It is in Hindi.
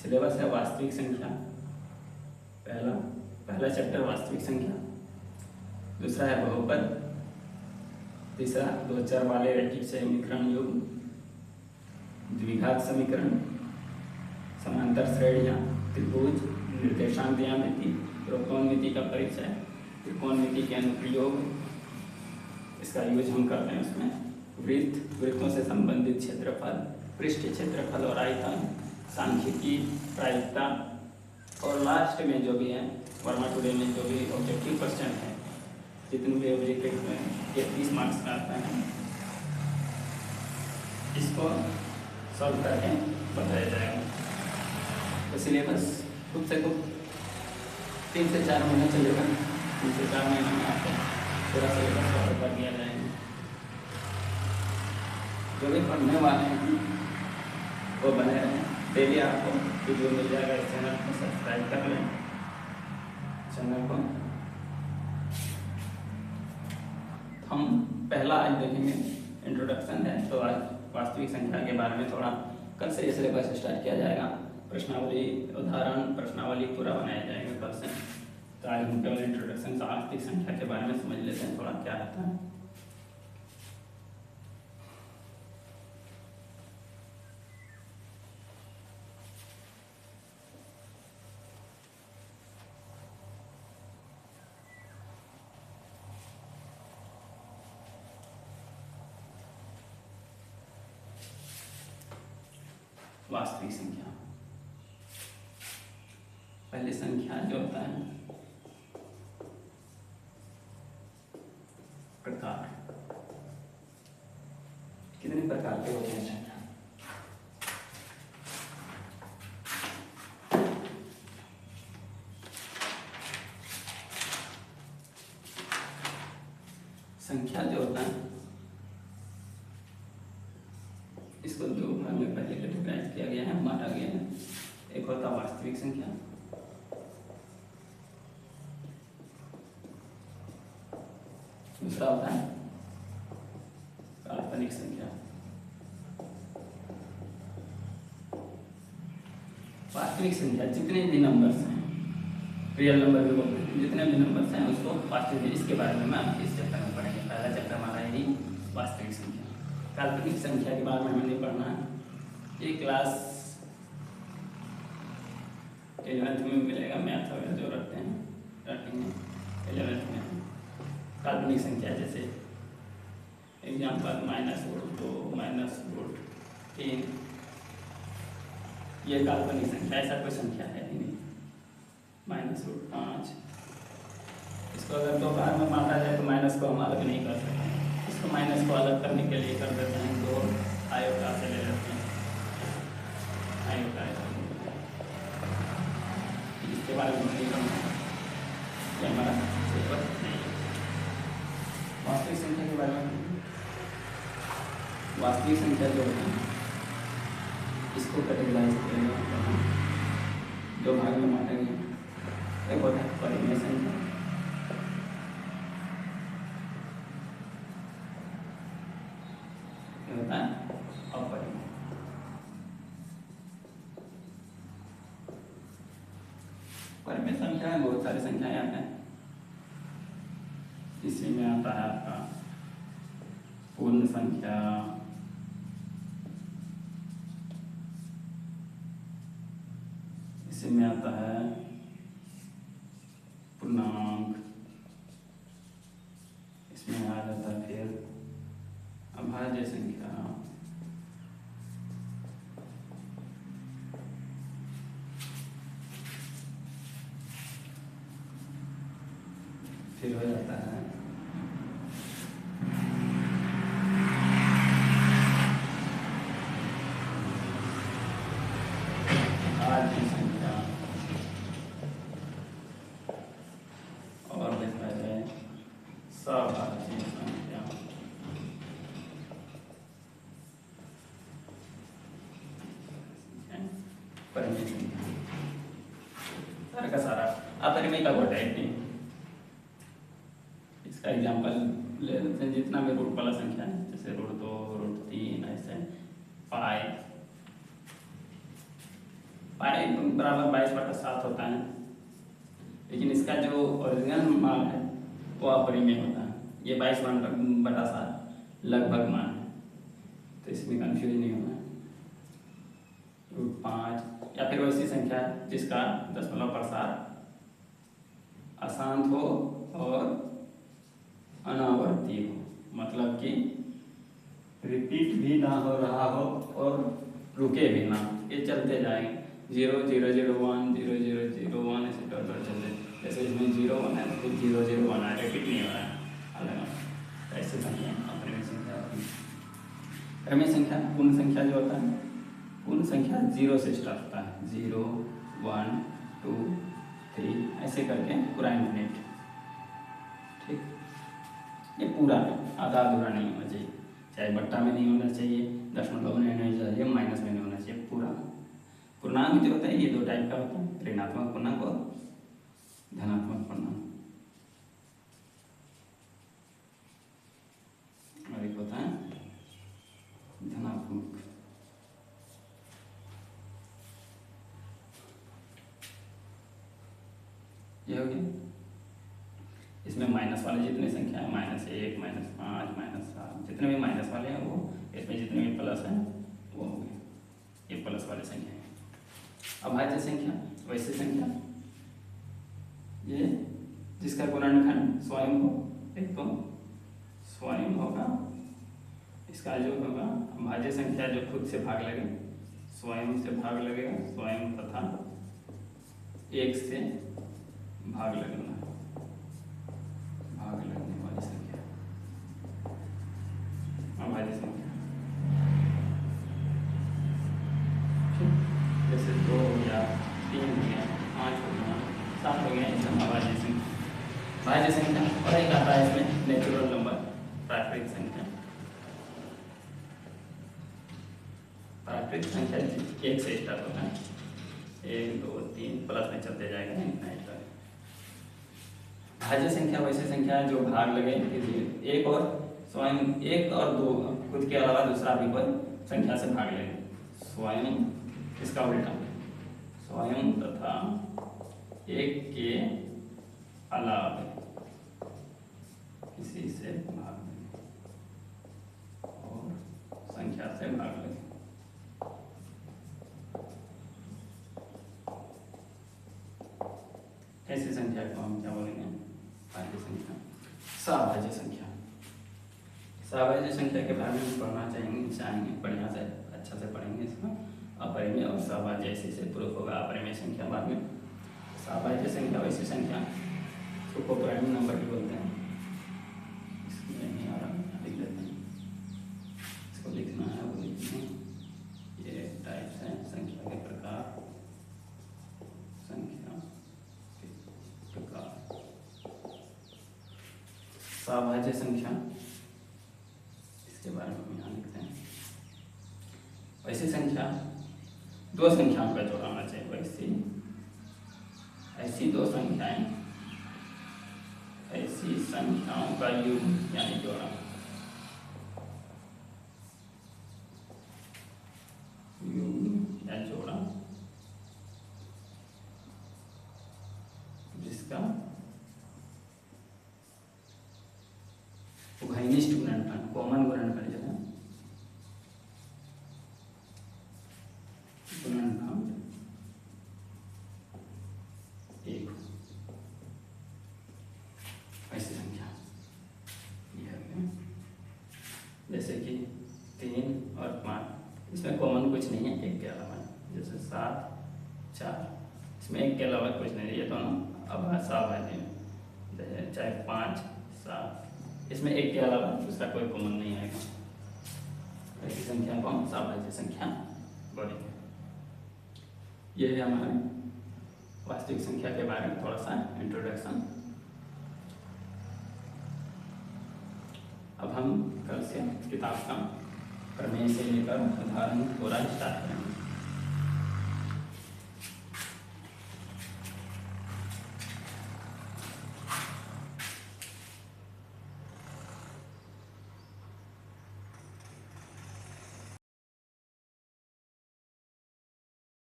सिलेबस है वास्तविक संख्या, पहला चैप्टर वास्तविक संख्या, दूसरा है बहुपद, तीसरा दो चर वाले रैखिक समीकरण युग्म, द्विघात समीकरण, समांतर श्रेणियाँ, त्रिभुज, निर्देशांक ज्यामिति, त्रिकोणमिति का परिचय, त्रिकोणमिति के अनुप्रयोग, इसका यूज हम करते हैं उसमें, वृत्त, वृत्तों से संबंधित क्षेत्रफल, पृष्ठ क्षेत्रफल और आयतन, सांख्यिकी, प्रायिकता, और लास्ट में जो भी है वर्मा टुडे में जो भी ऑब्जेक्टिव क्वेश्चन है, जितने भी ऑब्जेक्टिव में ये 30 मार्क्स का आता है, इसको सॉल्व करके बताया जाएगा। तो सिलेबस खुद से खुद 3 से 4 महीने चलेगा, 3 से 4 महीने में आपको पूरा सिलेबस कवर कर दिया जाएगा। जो भी पढ़ने वाले हैं वो बने रहें, डेली आपको वीडियो मिल जाएगा। इस चैनल को सब्सक्राइब कर लें, चैनल को। हम पहला आज देखेंगे इंट्रोडक्शन है, तो आज वास्तविक संख्या के बारे में थोड़ा कल से ये सिलेबस स्टार्ट किया जाएगा। प्रश्नावली, उदाहरण, प्रश्नावली पूरा बनाया जाएगा कल से। तो आज हम केवल इंट्रोडक्शन से वास्तविक संख्या के बारे में समझ लेते हैं थोड़ा क्या रहता है। वास्तविक संख्या, पहली संख्या जो होता है प्रकार, कितने प्रकार के होते हैं संख्या? संख्या जो होता है इसको दो भाग में पहले कैटेगराइज किया गया है, बांटा गया है। एक होता है वास्तविक संख्या, दूसरा होता है काल्पनिक संख्या। वास्तविक संख्या जितने भी नंबर्स हैं, रियल नंबर भी बोलते हैं, जितने भी नंबर्स हैं उसको वास्तविक, इसके बारे में हम इस चैप्टर में पढ़ेंगे। पहला चैप्टर हमारा यही वास्तविक संख्या। काल्पनिक संख्या के बारे में हमें नहीं पढ़ना है, ये क्लास 11th में मिलेगा, मैथ वगैरह जो रखते हैं रखेंगे 11th में। काल्पनिक संख्या जैसे एग्जाम्पल -√2, -√3, ये काल्पनिक संख्या, ऐसा कोई संख्या है ही नहीं। -√5, इसको अगर दो बार में बांटा जाए तो माइनस को हम अलग नहीं कर सकते, इसको माइनस को अलग करने के लिए कर देते हैं, 2 आयोटा से ले लेते हैं, आयोटा इसके बारे में नहीं करना, ये हमारा सिलेबस नहीं है। वास्तविक संख्या के बारे में, वास्तविक संख्या जो होती है इसको कैटेगराइज किया गया है, 2 भाग में बांटा गया। एक होता है परिमेय संख्या, होता है अपरिमेय। परिमेय संख्या में बहुत सारी संख्याएं आते हैं, इसी में आता है आपका पूर्ण संख्या, इसी में आता है पूर्णांक, इसमें आ जाता है फिर अभाज्य संख्या, फिर हो जाता है आधी संख्या, और देखा जाए सभाज्य संख्या। परिमेय संख्या सारा का सारा अपरिमेय का कोई टाइप नहीं। इसका एग्जाम्पल ले लेते हैं, जितना भी रूट वाला संख्या है, जैसे √2, √3, ऐसे पाई पाई बराबर 22/7 होता है, लेकिन इसका जो ओरिजिनल मान है वो अपरिमेय होता है। ये 22/7 लगभग मान है, तो इसमें कंफ्यूज नहीं होना है। √5 या फिर वैसी संख्या जिसका दशमलव प्रसार अशांत हो और अनावर्ती हो, मतलब कि रिपीट भी ना हो रहा हो और रुके भी ना, ये चलते जाएंगे 0 0 0 1 0 0 0 1 ऐसे डॉट डॉट चलते। जैसे इसमें 0 1 है तो 0 0 1 है, रिपीट नहीं हो रहा है अलग अलग। ऐसे संख्या अपरिमेय संख्या होती है। परिमेय संख्या पूर्ण संख्या जो होता है, पूर्ण संख्या 0 से स्टार्ट होता है, 0 1 2 3 ऐसे करके पूरा इन्फिनिट। ठीक, ये पूरा आधा अधूरा नहीं होना चाहिए, चाहे बट्टा में नहीं होना चाहिए, दशमलव में नहीं होना चाहिए, माइनस में नहीं होना चाहिए, पूरा। पूर्णांक जो होता है ये 2 टाइप का होता है, ऋणात्मक पूर्णांक और धनात्मक पूर्णांक। और एक होता है धनात्मक। ये हो गया। इसमें माइनस वाले जितने संख्या है, -1 -5 -7 जितने भी माइनस वाले हैं वो, इसमें जितने भी प्लस हैं वो हो गए, ये प्लस वाले संख्या है। अभाज्य संख्या वैसे संख्या ये जिसका गुणनखंड स्वयं हो, एक तो स्वयं होगा, इसका जो होगा अभाज्य संख्या जो खुद से भाग लगे, स्वयं से भाग लगेगा, स्वयं तथा 1 से भाग लगना, भाग लगने वाली संख्या अभाज्य संख्या। जैसे 2 हो गया, 3 हो गया, 5 हो गया, 7 हो गया, इसमें अभाज्य संख्या। भाज्य संख्या और एक आता है इसमें नेचुरल नंबर, प्राकृतिक संख्या। प्राकृतिक संख्या 1 से स्टार्ट होता है, 1 2 3 प्लस में चलते जाएगा, इतना स्टार्ट। भाज्य संख्या वैसे संख्या जो भाग लगे, एक और स्वयं, 1 और 2 खुद के अलावा दूसरा भी कोई संख्या से भाग लगे, स्वयं इसका उल्टा, स्वयं तथा 1 के अलावा किसी से भाग लगे और संख्या से भाग लगे। ऐसी संख्या को हम क्या बोलेंगे? भाज्य संख्या। सभाज्य संख्या, सभाज्य संख्या के बारे में पढ़ना चाहेंगे बढ़िया से, अच्छा से पढ़ेंगे इसको। अपरिमेय और सभाज्य ऐसे से प्रूफ होगा। अपरिमेय संख्या बाद में, सभाज्य संख्या वैसी संख्या उसको प्राइम नंबर भी बोलते हैं। इसमें नहीं आ रहा, लिख लेते हैं, इसको लिखना है वो लिखते हैं। ये टाइप्स हैं संख्या के प्रकार, संख्या के प्रकार। सभाज्य संख्या, इसके बारे में हम यहाँ लिखते हैं। वैसी संख्या 2 संख्याओं का जोड़ा होना चाहिए, वैसी ऐसी 2 संख्याएं, ऐसी संख्याओं का युग्म यानी जोड़ा, युग्म या जोड़ा जिसका उभयनिष्ठ गुणनखंड, कॉमन गुणनखंड जो है, गुणनखंड 1, ऐसी संख्या यह है। जैसे कि 3 और 5, इसमें कॉमन कुछ नहीं है 1 के अलावा। जैसे 7 4, इसमें 1 के अलावा कुछ नहीं है, ये दोनों अब सभाज्य है। चाहे 5 7, इसमें 1 के अलावा दूसरा कोई कॉमन नहीं आएगा। ऐसी संख्या को हम सभाज्य संख्या बोलेंगे। यह है हमारे वास्तविक संख्या के बारे में थोड़ा सा इंट्रोडक्शन। अब हम कल से किताब का प्रमेय से लेकर उदाहरण पूरा स्टार्ट करेंगे।